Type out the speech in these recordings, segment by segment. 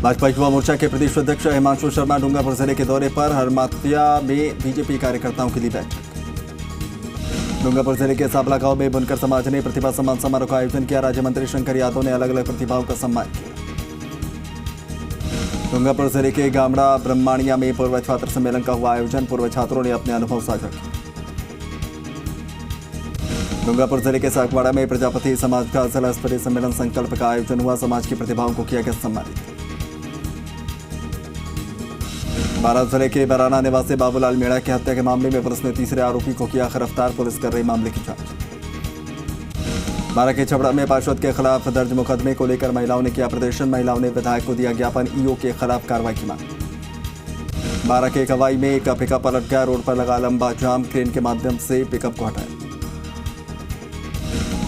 भाजपा युवा मोर्चा के प्रदेश अध्यक्ष हिमांशु शर्मा डूंगरपुर जिले के दौरे पर हरमातिया में बीजेपी कार्यकर्ताओं के लिए बैठक। डूंगरपुर जिले के साबला गांव में बुनकर समाज ने प्रतिभा सम्मान समारोह का आयोजन किया। राज्य मंत्री शंकर यादव ने अलग अलग प्रतिभाओं का सम्मान किया। डूंगरपुर जिले के गामड़ा ब्रह्माणिया में पूर्व छात्र सम्मेलन का हुआ आयोजन। पूर्व छात्रों ने अपने अनुभव साझा किए। डूंगरपुर जिले के सागवाड़ा में प्रजापति समाज का जिला स्तरीय सम्मेलन संकल्प का आयोजन हुआ। समाज की प्रतिभाओं को किया गया सम्मानित। बारां जिले के बराना निवासी बाबूलाल मीणा की हत्या के मामले में पुलिस ने तीसरे आरोपी को किया गिरफ्तार। पुलिस कर रही मामले की जांच। बारां के छबड़ा में पार्षद के खिलाफ दर्ज मुकदमे को लेकर महिलाओं ने किया प्रदर्शन। महिलाओं ने विधायक को दिया ज्ञापन। ईओ के खिलाफ कार्रवाई की मांग। बारां के कवाई में एक पिकअप पलट गया। रोड पर लगा लंबा जाम। क्रेन के माध्यम से पिकअप को हटाया।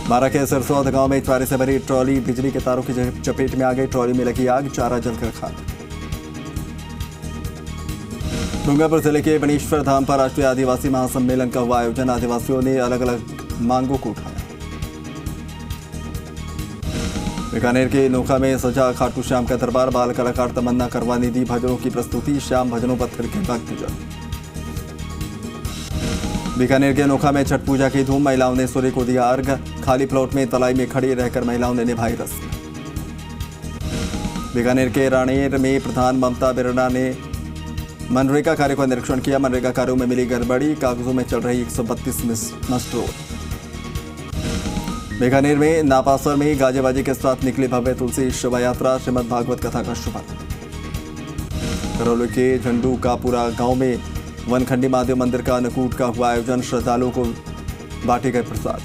बारां के सिरसौद गांव में चारे से भरी ट्रॉली बिजली के तारों की चपेट में आ गई। ट्रॉली में लगी आग। चारा जलकर खाक। डूंगरपुर जिले के बनेश्वर धाम पर राष्ट्रीय आदिवासी महासम्मेलन का हुआ आयोजन। आदिवासियों ने अलग अलग मांगों को उठाया। बीकानेर के नोखा में सजा खाटू श्याम का दरबार। बाल कलाकार तमन्ना करवानी दी भजनों की प्रस्तुति। श्याम भजनों पर थिरके भक्तजन। बीकानेर के नोखा में छठ पूजा की धूम। महिलाओं ने सूर्य को दिया अर्घ। खाली प्लॉट में तलाई में खड़ी रहकर महिलाओं ने निभाई रस्म। बीकानेर के राणेर में प्रधान ममता बनर्जी ने मनरेगा कार्य का निरीक्षण किया। मनरेगा कार्यों में मिली गड़बड़ी। कागजों में चल रही 132 नष्ट रोड। बीकानेर में नापासर में गाजेबाजी के साथ निकली भव्य तुलसी शोभा यात्रा। श्रीमद् भागवत कथा का शुभारंभ। करौली के झंडू कापुरा गांव में वनखंडी महादेव मंदिर का अन्नकूट का हुआ आयोजन। श्रद्धालुओं को बांटे गए प्रसाद।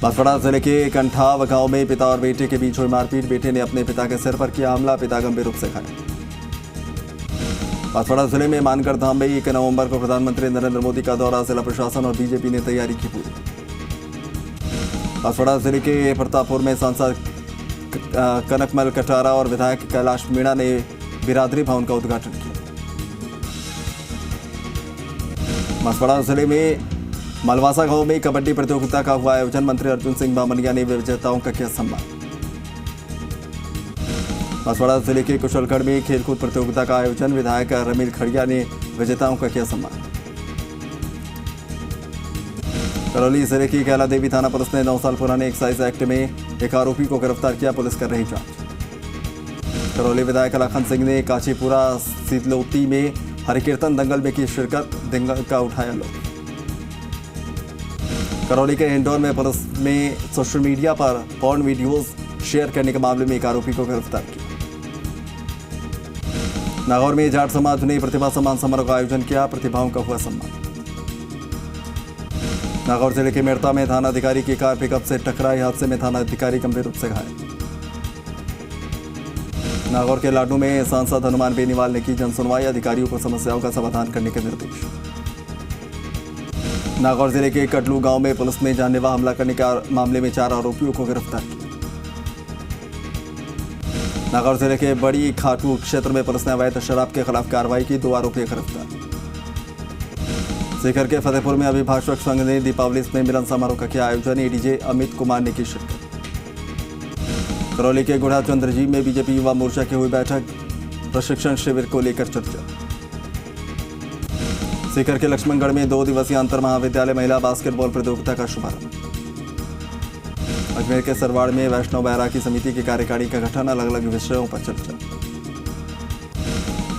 बांसवाड़ा जिले के कंठाव गांव में पिता और बेटे के बीच हुई मारपीट। बेटे ने अपने पिता के सिर पर किया हमला। पिता गंभीर रूप से घायल। बांसवाड़ा जिले में मानगढ़ धाम में 1 नवंबर को प्रधानमंत्री नरेंद्र मोदी का दौरा। जिला प्रशासन और बीजेपी ने तैयारी की पूरी। बांसवाड़ा जिले के प्रतापपुर में सांसद कनकमल कटारा और विधायक कैलाश मीणा ने बिरादरी भवन का उद्घाटन किया। बांसवाड़ा जिले में मलवासा गांव में कबड्डी प्रतियोगिता का हुआ आयोजन। मंत्री अर्जुन सिंह बामनिया ने विजेताओं का किया सम्मान। बांसवाड़ा जिले के कुशलगढ़ में खेलकूद प्रतियोगिता का आयोजन। विधायक रमील खड़िया ने विजेताओं का किया सम्मान। करौली जिले की कैला देवी थाना पुलिस ने 9 साल पुराने एक्साइज एक्ट में एक आरोपी को गिरफ्तार किया। पुलिस कर रही जांच। करौली विधायक लखन सिंह ने काचीपुरा सिदलौती में हरिकीर्तन दंगल में की शिरकत। दंगल का उठाया लोग। करौली के इंदौर में पुलिस ने सोशल मीडिया पर पॉर्न वीडियोस शेयर करने के मामले में एक आरोपी को गिरफ्तार किया। नागौर में जाट समाज ने प्रतिभा सम्मान समारोह का आयोजन किया। प्रतिभाओं का हुआ सम्मान। नागौर जिले के मेड़ता में थाना अधिकारी की कार पिकअप से टकराई। हादसे में थाना अधिकारी गंभीर रूप से घायल। नागौर के लाडू में सांसद हनुमान बेनीवाल ने की जनसुनवाई। अधिकारियों को समस्याओं का समाधान करने के निर्देश। नागौर जिले के कटलू गांव में पुलिस ने जानलेवा हमला करने के मामले में 4 आरोपियों को गिरफ्तार किया। नागौर जिले के बड़ी खाटू क्षेत्र में पुलिस ने अवैध शराब के खिलाफ कार्रवाई की। 2 आरोपी गिरफ्तार। सीकर के फतेहपुर में अभिभाषक संघ ने दीपावली में मिलन समारोह का किया आयोजन। एडीजे अमित कुमार ने की शिरकत। करौली के गुढ़ा चंद्रजी में बीजेपी युवा मोर्चा की हुई बैठक। प्रशिक्षण शिविर को लेकर चर्चा। सीकर के लक्ष्मणगढ़ में 2 दिवसीय अंतर महाविद्यालय महिला बास्केटबॉल प्रतियोगिता का शुभारंभ। अजमेर के सरवाड़ में वैष्णव बैरागी समिति की कार्यकारिणी का गठन। अलग अलग विषयों पर चर्चा।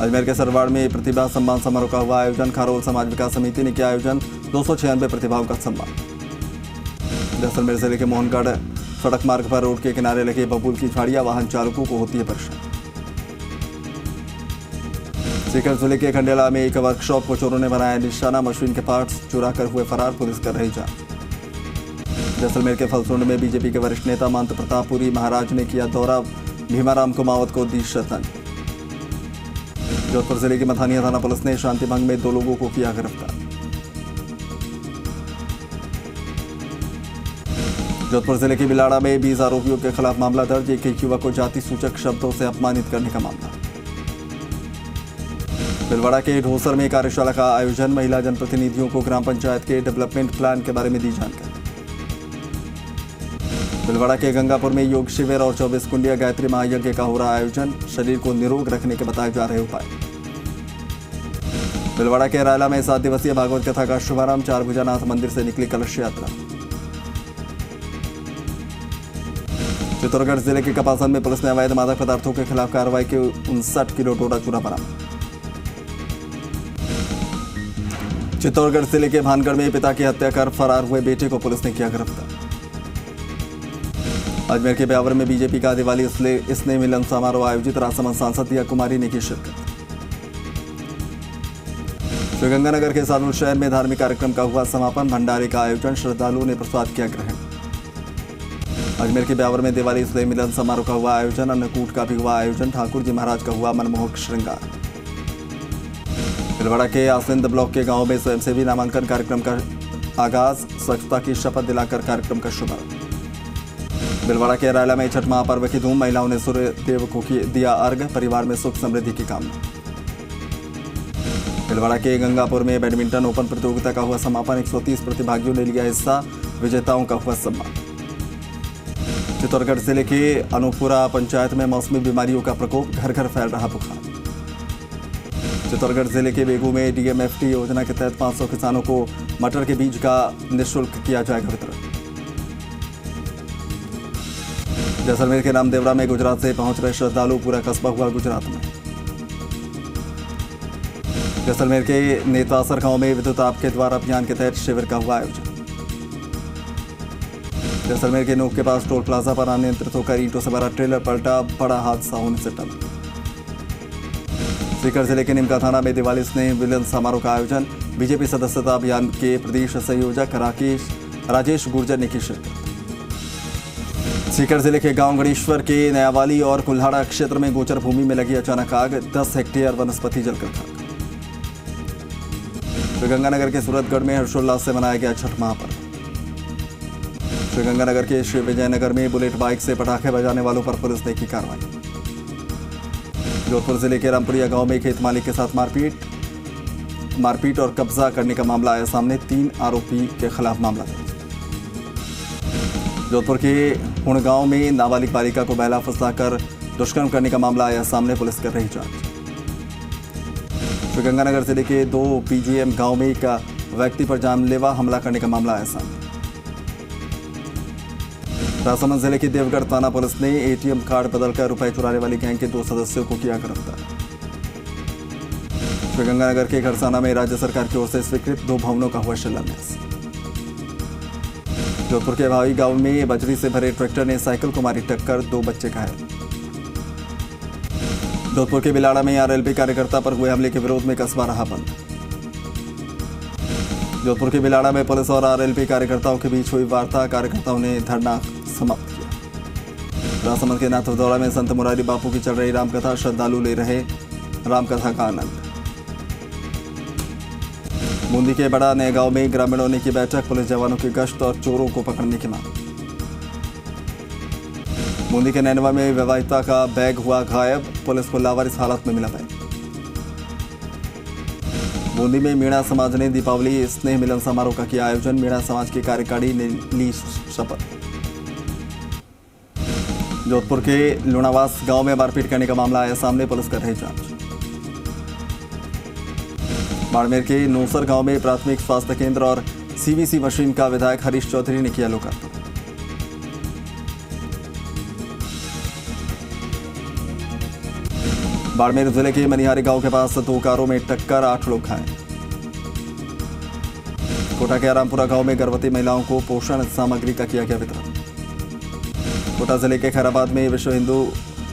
अजमेर के सरवाड़ में प्रतिभा सम्मान समारोह का हुआ आयोजन। खारोल समाज विकास समिति ने किया आयोजन। 296 प्रतिभाओं का सम्मान। जैसलमेर जिले के मोहनगढ़ सड़क मार्ग पर रोड के किनारे लगे बबूल की झाड़ियां वाहन चालकों को होती है परेशानी। सीकर जिले के खंडेला में एक वर्कशॉप को चोरों ने बनाया निशाना। मशीन के पार्ट्स चुरा कर हुए फरार। पुलिस कर रही जांच। जैसलमेर के फलसुंड में बीजेपी के वरिष्ठ नेता महंत प्रतापपुरी महाराज ने किया दौरा। भीमाराम कुमावत को दी श्रद्धांजलि। जोधपुर जिले की मथानिया थाना पुलिस ने शांति भंग में 2 लोगों को किया गिरफ्तार। जोधपुर जिले के बिलाड़ा में 20 आरोपियों के खिलाफ मामला दर्ज। एक युवक को जाति सूचक शब्दों से अपमानित करने का मामला। बिलवाड़ा के ढोसर में कार्यशाला का आयोजन। महिला जनप्रतिनिधियों को ग्राम पंचायत के डेवलपमेंट प्लान के बारे में दी जानकारी। भीलवाड़ा के गंगापुर में योग शिविर और 24 कुंडिया गायत्री महायज्ञ का हो रहा आयोजन, शरीर को निरोग रखने के बताए जा रहे उपाय। भीलवाड़ा के रायला में 7 दिवसीय भागवत कथा का शुभारंभ, 4 भुजानाथ मंदिर से निकली कलश यात्रा। चित्तौड़गढ़ जिले के कपासन में पुलिस ने अवैध मादक पदार्थों के खिलाफ कार्रवाई की, 59 किलो डोडा चूरा बरामद। चित्तौड़गढ़ जिले के भानगढ़ में पिता की हत्या कर फरार हुए बेटे को पुलिस ने किया गिरफ्तार। अजमेर के ब्यावर में बीजेपी का दिवाली स्नेह मिलन समारोह आयोजित, राजसमंद सांसद दिया कुमारी ने की शिरकत। श्रीगंगानगर के साधु शहर में धार्मिक कार्यक्रम का हुआ समापन, भंडारे का आयोजन, श्रद्धालुओं ने प्रसाद किया ग्रहण। अजमेर के ब्यावर में दिवाली स्नेह मिलन समारोह का हुआ आयोजन, अन्नकूट का भी हुआ आयोजन, ठाकुर जी महाराज का हुआ मनमोहक श्रृंगार। भीलवाड़ा के आसिंद ब्लॉक के गांव में स्वयंसेवी नामांकन कार्यक्रम का आगाज, स्वच्छता की शपथ दिलाकर कार्यक्रम का शुभारंभ। भीलवाड़ा के रायला में छठ महापर्व की धूम, महिलाओं ने सूर्य देव को दिया अर्घ, परिवार में सुख समृद्धि की कामना। भीलवाड़ा के गंगापुर में बैडमिंटन ओपन प्रतियोगिता का हुआ समापन, 130 प्रतिभागियों ने लिया हिस्सा, विजेताओं का हुआ सम्मान। चित्तौड़गढ़ जिले के अनूपपुरा पंचायत में मौसमी बीमारियों का प्रकोप, घर घर फैल रहा बुखार। चित्तौड़गढ़ जिले के बेगू में डीएमएफटी योजना के तहत 500 किसानों को मटर के बीज का निःशुल्क किया जाएगा वितरण। जैसलमेर के रामदेवरा में गुजरात से पहुंच रहे श्रद्धालु, पूरा कस्बा हुआ गुजरात में। जैसलमेर के नेतासर गांव में विद्युत आपके द्वार अभियान के तहत शिविर का हुआ आयोजन। जैसलमेर के नोक के पास टोल प्लाजा पर अनियंत्रित होकर ईंटों से भरा ट्रेलर पलटा, बड़ा हादसा होने से टला। सीकर जिले के निमका थाना में दिवाली स्नेह मिलन समारोह का आयोजन, बीजेपी सदस्यता अभियान के प्रदेश संयोजक राजेश गुर्जर ने की शिरकत। सीकर जिले के गांव गणेश्वर के नयावाली और कुल्हाड़ा क्षेत्र में गोचर भूमि में लगी अचानक आग, 10 हेक्टेयर वनस्पति जलकर खाक। श्रीगंगानगर के सूरतगढ़ में हर्षोल्लास से मनाया गया छठ महापर्व। श्रीगंगानगर के श्री विजयनगर में बुलेट बाइक से पटाखे बजाने वालों पर पुलिस ने की कार्रवाई। जोधपुर जिले के रामपुरिया गांव में खेत मालिक के साथ मारपीट और कब्जा करने का मामला आया सामने, 3 आरोपी के खिलाफ मामला दर्ज। जोधपुर के हुणगांव में नाबालिग बालिका को बहला फुसलाकर दुष्कर्म करने का मामला आया सामने, पुलिस कर रही जांच। श्रीगंगानगर जिले के 2 पीजीएम गांव में एक व्यक्ति पर जानलेवा हमला करने का मामला आया सामने। राजसमंद जिले की देवगढ़ थाना पुलिस ने एटीएम कार्ड बदलकर रुपए चुराने वाली गैंग के 2 सदस्यों को किया गिरफ्तार। श्रीगंगानगर के खरसाना में राज्य सरकार की ओर से स्वीकृत 2 भवनों का हुआ शिलान्यास। जोधपुर के भावी गांव में बजरी से भरे ट्रैक्टर ने साइकिल को मारी टक्कर, 2 बच्चे घायल। जोधपुर के बिलाड़ा में आरएलपी कार्यकर्ता पर हुए हमले के विरोध में कस्बा रहा बंद। जोधपुर के बिलाड़ा में पुलिस और आरएलपी कार्यकर्ताओं के बीच हुई वार्ता, कार्यकर्ताओं ने धरना समाप्त किया। राजसमंद के नाथद्वारा में संत मुरारी बापू की चल रही रामकथा, श्रद्धालु ले रहे रामकथा का आनंद। बूंदी के बड़ा नए गांव में ग्रामीणों ने की बैठक, पुलिस जवानों की गश्त और चोरों को पकड़ने की मांग। बूंदी के नैनवा में विवाहिता का बैग हुआ गायब, पुलिस को लावारिस हालत में मिला बैग। बूंदी में मीणा समाज ने दीपावली स्नेह मिलन समारोह का किया आयोजन, मीणा समाज की कार्यकारिणी ने ली शपथ। जोधपुर के लुणावास गांव में मारपीट करने का मामला आया सामने, पुलिस कर रही जांच। बाड़मेर के नोसर गांव में प्राथमिक स्वास्थ्य केंद्र और सीवीसी मशीन का विधायक हरीश चौधरी ने किया लोकार्पण। बाड़मेर जिले के मनिहारी गांव के पास 2 कारों में टक्कर, 8 लोग घायल। कोटा के आरामपुरा गांव में गर्भवती महिलाओं को पोषण सामग्री का किया गया वितरण। कोटा जिले के खैराबाद में विश्व हिंदू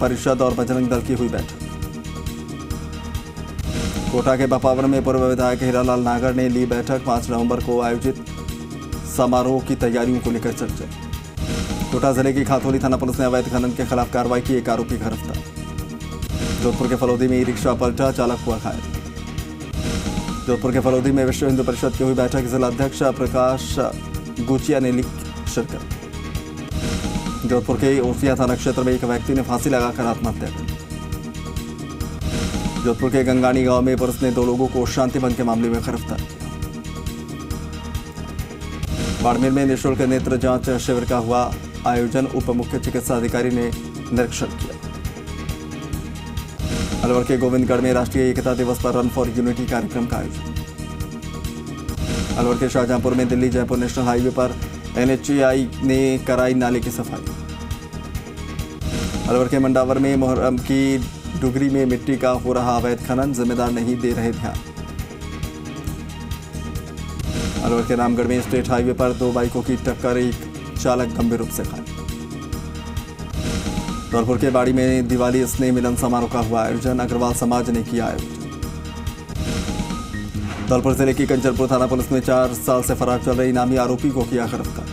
परिषद और बजरंग दल की हुई बैठक। कोटा के बपावर में पूर्व विधायक हीरालाल नागर ने ली बैठक, 5 नवंबर को आयोजित समारोह की तैयारियों को लेकर चर्चा। कोटा जिले की खातौली थाना पुलिस ने अवैध खनन के खिलाफ कार्रवाई की, 1 आरोपी गिरफ्तार। जोधपुर के फलोदी में ई-रिक्शा पलटा, चालक हुआ घायल। जोधपुर के फलोदी में विश्व हिंदू परिषद की हुई बैठक, जिला अध्यक्ष प्रकाश गुचिया ने ली शिरकत। जोधपुर के ओसिया थाना क्षेत्र में एक व्यक्ति ने फांसी लगाकर आत्महत्या कर ली। जोधपुर के गंगानी गांव में पुलिस ने 2 लोगों को शांति भंग के मामले में गिरफ्तार किया। बाड़मेर में निःशुल्क नेत्र जांच शिविर का हुआ आयोजन उप मुख्य चिकित्सा अधिकारी ने निरीक्षण किया। अलवर के गोविंदगढ़ में राष्ट्रीय एकता दिवस पर रन फॉर यूनिटी कार्यक्रम का आयोजन। अलवर के शाहजहांपुर में दिल्ली जयपुर नेशनल हाईवे पर NHAI ने कराई नाले की सफाई। अलवर के मंडावर में मुहर्रम की डुगरी में मिट्टी का हो रहा अवैध खनन, जिम्मेदार नहीं दे रहे ध्यान। अलवर के रामगढ़ में स्टेट हाईवे पर 2 बाइकों की टक्कर, एक चालक गंभीर रूप से घायल। धौलपुर के बाड़ी में दिवाली स्नेह मिलन समारोह का हुआ आयोजन, अग्रवाल समाज ने किया आयोजन। धौलपुर जिले की कंचनपुर थाना पुलिस ने 4 साल से फरार चल रहे इनामी आरोपी को किया गिरफ्तार।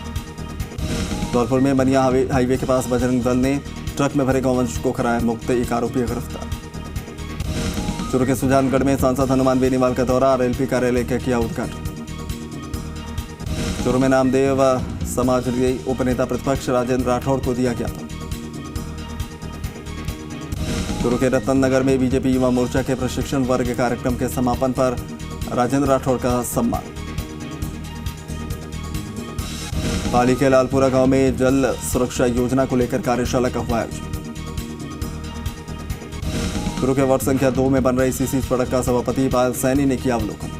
धौलपुर में बनिया हाईवे के पास बजरंग दल ने ट्रक में भरे गौवंश को कराया मुक्त, एक आरोपी गिरफ्तार। चूरू के सुजानगढ़ में सांसद हनुमान बेनीवाल का दौरा, RLP कार्यालय का किया उद्घाटन। चूरू में नामदेव समाज के उपनेता प्रतिपक्ष राजेंद्र राठौड़ को दिया ज्ञापन। चूरू के रतन नगर में बीजेपी युवा मोर्चा के प्रशिक्षण वर्ग कार्यक्रम के समापन पर राजेंद्र राठौड़ का सम्मान। पाली के लालपुरा गांव में जल सुरक्षा योजना को लेकर कार्यशाला का हुआ आयोजन। चूरू के वार्ड संख्या 2 में बन रही CC सड़क का सभापति पायल सैनी ने किया अवलोकन।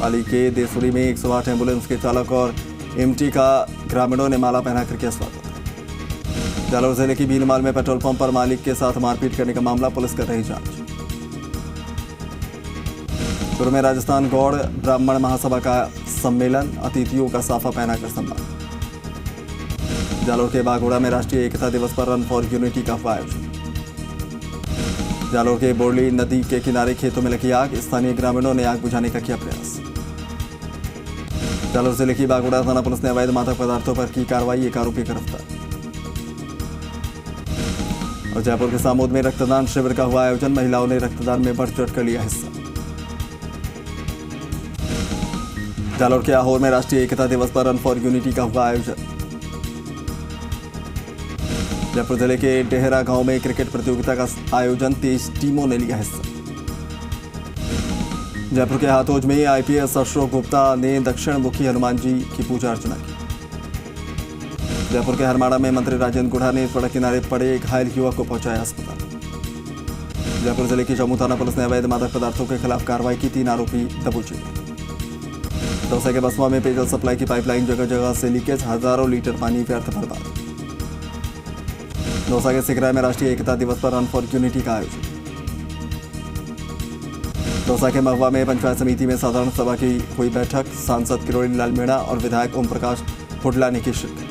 पाली के देसुरी में 108 एम्बुलेंस के चालक और MT का ग्रामीणों ने माला पहनाकर किया स्वागत। जालौर जिले की भीलमाल में पेट्रोल पंप पर मालिक के साथ मारपीट करने का मामला, पुलिस कर रही जांच। चूरू में राजस्थान गौड़ ब्राह्मण महासभा का सम्मेलन, अतिथियों का साफा पहनाकर सम्मान। जालौर के बागोड़ा में राष्ट्रीय एकता दिवस पर रन फॉर यूनिटी का हुआ आयोजन। जालौर के बोरली नदी के किनारे खेतों में लगी आग, स्थानीय ग्रामीणों ने आग बुझाने का किया प्रयास। जालौर जिले की बागोड़ा थाना पुलिस ने अवैध मादक पदार्थों पर की कार्रवाई, एक आरोपी गिरफ्तार। और जयपुर के सामोद में रक्तदान शिविर का हुआ आयोजन, महिलाओं ने रक्तदान में बढ़ चढ़ कर लिया हिस्सा। जालौर के आहोर में राष्ट्रीय एकता दिवस पर रन फॉर यूनिटी का हुआ आयोजन। जयपुर जिले के डेहरा गांव में क्रिकेट प्रतियोगिता का आयोजन, 23 टीमों ने लिया हिस्सा। जयपुर के हाथोज में IPS अशोक गुप्ता ने दक्षिण मुखी हनुमान जी की पूजा अर्चना की। जयपुर के हरमाड़ा में मंत्री राजेंद्र गुढ़ा ने सड़क किनारे पड़े घायल युवक को पहुंचाया अस्पताल। जयपुर जिले की जम्मू थाना पुलिस ने अवैध मादक पदार्थों के खिलाफ कार्रवाई की, 3 आरोपी दबोचे। दौसा के बसवा में पेयजल सप्लाई की पाइपलाइन जगह जगह से लीकेज, हजारों लीटर पानी व्यर्थ बर्बाद। दौसा के सिकराय में राष्ट्रीय एकता दिवस पर रन फॉर यूनिटी का आयोजन। दौसा के महुआ में पंचायत समिति में साधारण सभा की हुई बैठक, सांसद किरोड़ी लाल मीणा और विधायक ओम प्रकाश हुडला ने की शिरकत।